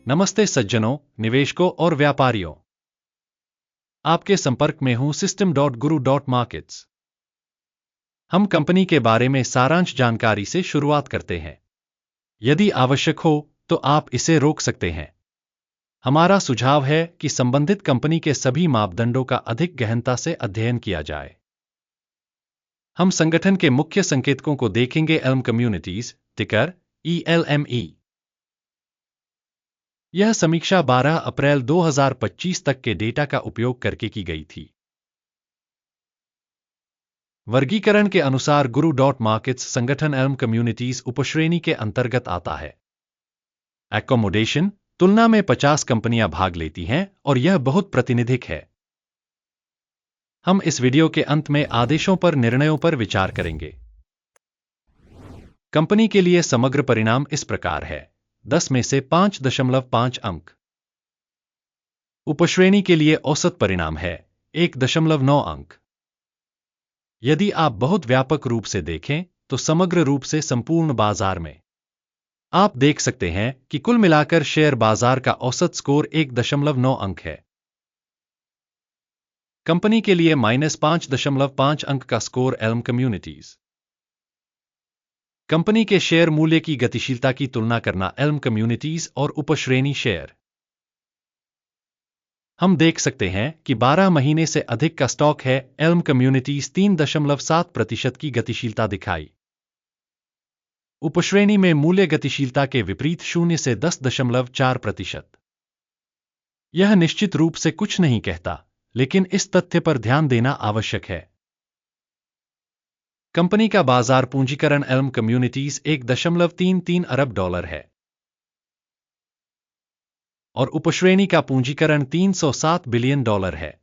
नमस्ते सज्जनों, निवेशकों और व्यापारियों। आपके संपर्क में हूं System.Guru.Markets। हम कंपनी के बारे में सारांश जानकारी से शुरुआत करते हैं। यदि आवश्यक हो तो आप इसे रोक सकते हैं। हमारा सुझाव है कि संबंधित कंपनी के सभी मापदंडों का अधिक गहनता से अध्ययन किया जाए। हम संगठन के मुख्य संकेतकों को देखेंगे। एल्म कम्युनिटीज, टिकर ELME। यह समीक्षा 12 अप्रैल 2025 तक के डेटा का उपयोग करके की गई थी। वर्गीकरण के अनुसार Guru.Markets संगठन एल्म कम्युनिटीज उपश्रेणी के अंतर्गत आता है। एकोमोडेशन तुलना में 50 कंपनियां भाग लेती हैं और यह बहुत प्रातिनिधिक है। हम इस वीडियो के अंत में आदेशों पर निर्णयों पर विचार करेंगे। कंपनी के लिए समग्र परिणाम इस प्रकार है: 10 में से 5.5 अंक। उपश्रेणी के लिए औसत परिणाम है 1.9 अंक। यदि आप बहुत व्यापक रूप से देखें तो समग्र रूप से संपूर्ण बाजार में आप देख सकते हैं कि कुल मिलाकर शेयर बाजार का औसत स्कोर 1.9 अंक है। कंपनी के लिए -5.5 अंक का स्कोर एल्म कम्युनिटीज। कंपनी के शेयर मूल्य की गतिशीलता की तुलना करना एल्म कम्युनिटीज और उपश्रेणी शेयर। हम देख सकते हैं कि 12 महीने से अधिक का स्टॉक है। एल्म कम्युनिटीज 3.7% की गतिशीलता दिखाई। उपश्रेणी में मूल्य गतिशीलता के विपरीत 0 से 10.4%। यह निश्चित रूप से कुछ नहीं कहता, लेकिन इस तथ्य पर ध्यान देना आवश्यक है। कंपनी का बाजार पूंजीकरण एल्म कम्युनिटीज $1.33 अरब है और उपश्रेणी का पूंजीकरण $307 बिलियन है।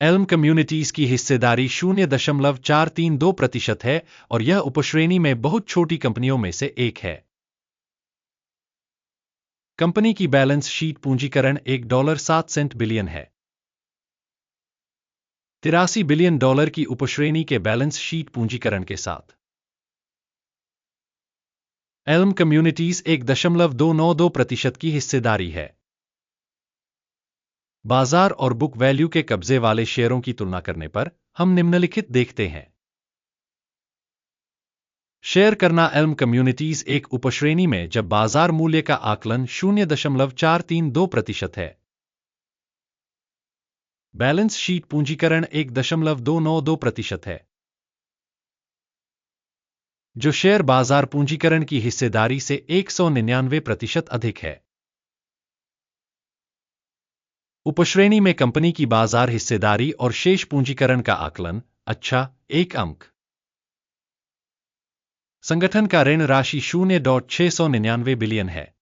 एल्म कम्युनिटीज की हिस्सेदारी 0.432% है और यह उपश्रेणी में बहुत छोटी कंपनियों में से एक है। कंपनी की बैलेंस शीट पूंजीकरण $1.07 बिलियन है। $83 बिलियन की उपश्रेणी के बैलेंस शीट पूंजीकरण के साथ एल्म कम्युनिटीज 1.292% की हिस्सेदारी है। बाजार और बुक वैल्यू के कब्जे वाले शेयरों की तुलना करने पर हम निम्नलिखित देखते हैं। शेयर करना एल्म कम्युनिटीज एक उपश्रेणी में जब बाजार मूल्य का आकलन 0.432% है। बैलेंस शीट पूंजीकरण 1.292% है, जो शेयर बाजार पूंजीकरण की हिस्सेदारी से 199% अधिक है। उपश्रेणी में कंपनी की बाजार हिस्सेदारी और शेष पूंजीकरण का आकलन 1 अंक। संगठन का ऋण राशि 0.699 बिलियन है।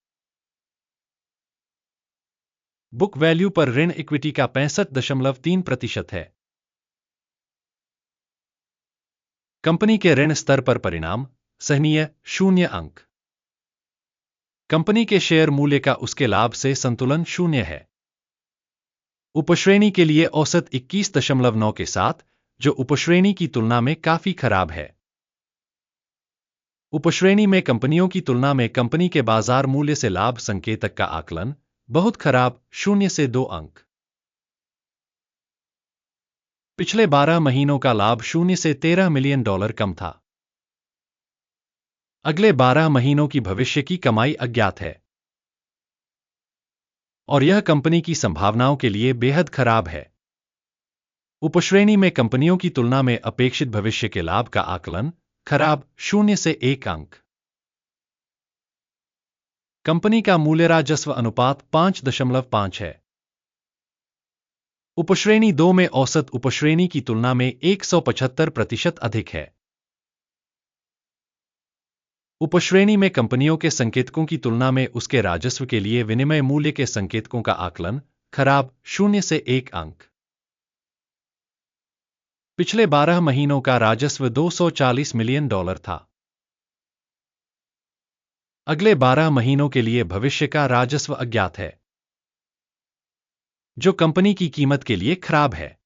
बुक वैल्यू पर ऋण इक्विटी का 65.3% है। कंपनी के ऋण स्तर पर परिणाम सहनीय 0 अंक। कंपनी के शेयर मूल्य का उसके लाभ से संतुलन 0 है। उपश्रेणी के लिए औसत 21.9 के साथ, जो उपश्रेणी की तुलना में काफी खराब है। उपश्रेणी में कंपनियों की तुलना में कंपनी के बाजार मूल्य से लाभ संकेतक का आकलन बहुत खराब 0 से 2 अंक। पिछले 12 महीनों का लाभ 0 से $13 मिलियन कम था। अगले 12 महीनों की भविष्य की कमाई अज्ञात है और यह कंपनी की संभावनाओं के लिए बेहद खराब है। उपश्रेणी में कंपनियों की तुलना में अपेक्षित भविष्य के लाभ का आकलन खराब 0 से 1 अंक। कंपनी का मूल्य राजस्व अनुपात 5.5 है। उपश्रेणी 2 में औसत उपश्रेणी की तुलना में 175% अधिक है। उपश्रेणी में कंपनियों के संकेतकों की तुलना में उसके राजस्व के लिए विनिमय मूल्य के संकेतकों का आकलन खराब 0 से 1 अंक। पिछले 12 महीनों का राजस्व $240 मिलियन था। अगले 12 महीनों के लिए भविष्य का राजस्व अज्ञात है, जो कंपनी की कीमत के लिए खराब है।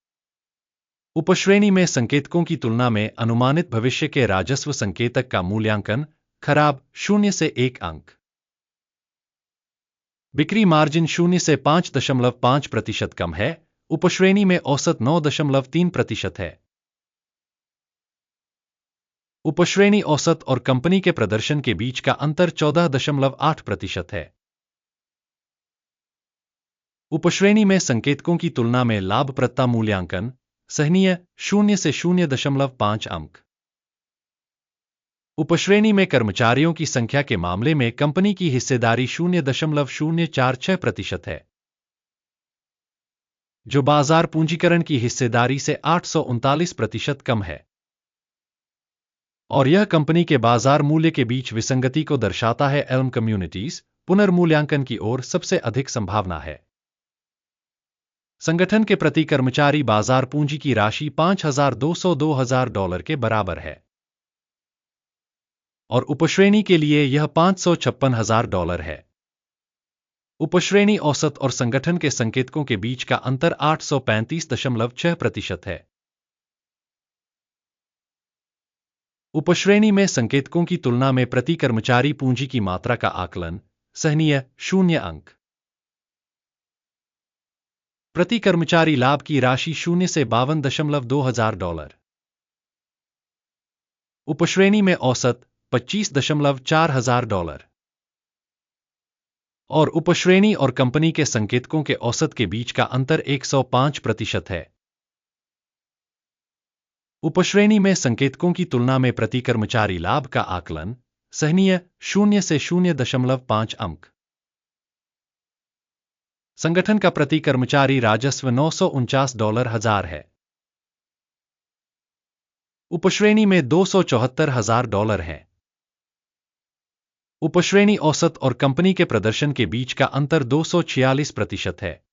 उपश्रेणी में संकेतकों की तुलना में अनुमानित भविष्य के राजस्व संकेतक का मूल्यांकन खराब 0 से 1 अंक। बिक्री मार्जिन 0 से 5.5% कम है, उपश्रेणी में औसत 9.3% है। उपश्रेणी औसत और कंपनी के प्रदर्शन के बीच का अंतर 14.8% है। उपश्रेणी में संकेतकों की तुलना में लाभप्रदता मूल्यांकन सहनीय 0 से 0.5 अंक। उपश्रेणी में कर्मचारियों की संख्या के मामले में कंपनी की हिस्सेदारी 0.046% है, जो बाजार पूंजीकरण की हिस्सेदारी से 839% कम है, और यह कंपनी के बाजार मूल्य के बीच विसंगति को दर्शाता है। एल्म कम्युनिटीज पुनर्मूल्यांकन की ओर सबसे अधिक संभावना है। संगठन के प्रति कर्मचारी बाजार पूंजी की राशि $5,202,000 के बराबर है, और उपश्रेणी के लिए यह $556,000 है। उपश्रेणी औसत और संगठन के संकेतकों के बीच का अंतर 835.6% है। उपश्रेणी में संकेतकों की तुलना में प्रति कर्मचारी पूंजी की मात्रा का आकलन सहनीय 0 अंक। प्रति कर्मचारी लाभ की राशि 0 से $52,200। उपश्रेणी में औसत $25,400 और उपश्रेणी और कंपनी के संकेतकों के औसत के बीच का अंतर 105% है। उपश्रेणी में संकेतकों की तुलना में प्रति कर्मचारी लाभ का आकलन सहनीय 0 से 0.5 अंक। संगठन का प्रति कर्मचारी राजस्व $949,000 है। उपश्रेणी में $274,000 है। उपश्रेणी औसत और कंपनी के प्रदर्शन के बीच का अंतर 246% है।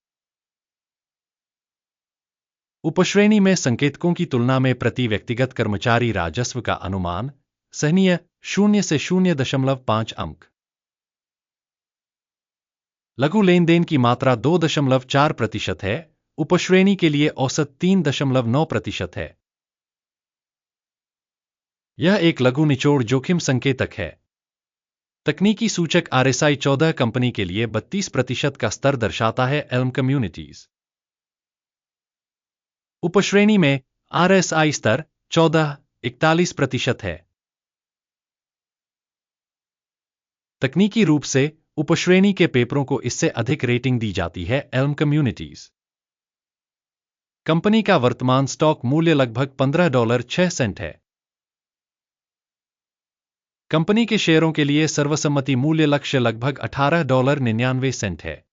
उपश्रेणी में संकेतकों की तुलना में प्रति व्यक्तिगत कर्मचारी राजस्व का अनुमान सहनीय 0 से 0.5 अंक। लघु लेन देन की मात्रा 2.4% है। उपश्रेणी के लिए औसत 3.9% है। यह एक लघु निचोड़ जोखिम संकेतक है। तकनीकी सूचक RSI 14 कंपनी के लिए 32% का स्तर दर्शाता है। एल्म कम्युनिटीज उपश्रेणी में RSI स्तर 41% है। तकनीकी रूप से उपश्रेणी के पेपरों को इससे अधिक रेटिंग दी जाती है। एल्म कम्युनिटीज कंपनी का वर्तमान स्टॉक मूल्य लगभग $15.06 है। कंपनी के शेयरों के लिए सर्वसम्मति मूल्य लक्ष्य लगभग $18.99 है।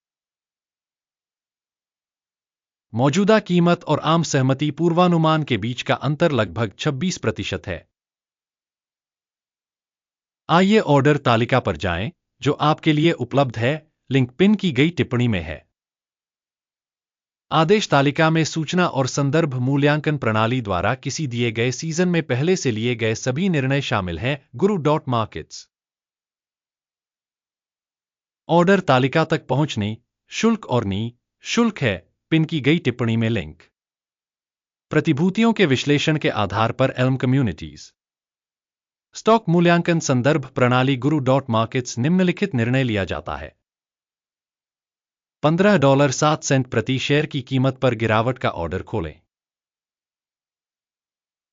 मौजूदा कीमत और आम सहमति पूर्वानुमान के बीच का अंतर लगभग 26% है। आइए ऑर्डर तालिका पर जाएं, जो आपके लिए उपलब्ध है। लिंक पिन की गई टिप्पणी में है। आदेश तालिका में सूचना और संदर्भ मूल्यांकन प्रणाली द्वारा किसी दिए गए सीजन में पहले से लिए गए सभी निर्णय शामिल हैं। guru.markets ऑर्डर तालिका तक पहुंचने शुल्क और शुल्क है। पिन की गई टिप्पणी में लिंक। प्रतिभूतियों के विश्लेषण के आधार पर एल्म कम्युनिटीज स्टॉक मूल्यांकन संदर्भ प्रणाली guru.markets निम्नलिखित निर्णय लिया जाता है। $15.07 प्रति शेयर की कीमत पर गिरावट का ऑर्डर खोलें।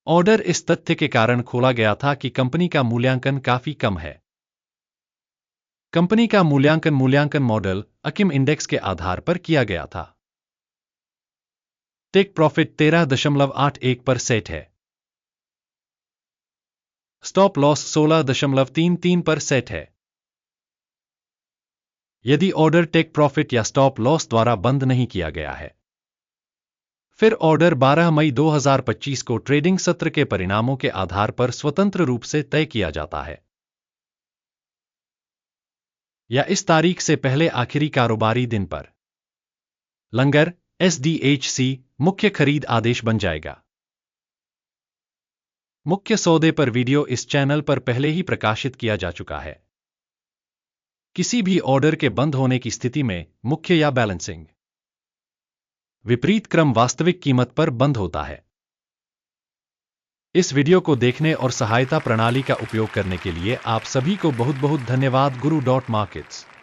ऑर्डर इस तथ्य के कारण खोला गया था कि कंपनी का मूल्यांकन काफी कम है। कंपनी का मूल्यांकन मॉडल अकिम इंडेक्स के आधार पर किया गया था। टेक प्रॉफिट 13.81 पर सेट है। स्टॉप लॉस 16.33 पर सेट है। यदि ऑर्डर टेक प्रॉफिट या स्टॉप लॉस द्वारा बंद नहीं किया गया है, फिर ऑर्डर 12 मई 2025 को ट्रेडिंग सत्र के परिणामों के आधार पर स्वतंत्र रूप से तय किया जाता है, या इस तारीख से पहले आखिरी कारोबारी दिन पर लंगर SDHC मुख्य खरीद आदेश बन जाएगा। मुख्य सौदे पर वीडियो इस चैनल पर पहले ही प्रकाशित किया जा चुका है। किसी भी ऑर्डर के बंद होने की स्थिति में मुख्य या बैलेंसिंग विपरीत क्रम वास्तविक कीमत पर बंद होता है। इस वीडियो को देखने और सहायता प्रणाली का उपयोग करने के लिए आप सभी को बहुत बहुत धन्यवाद। guru.markets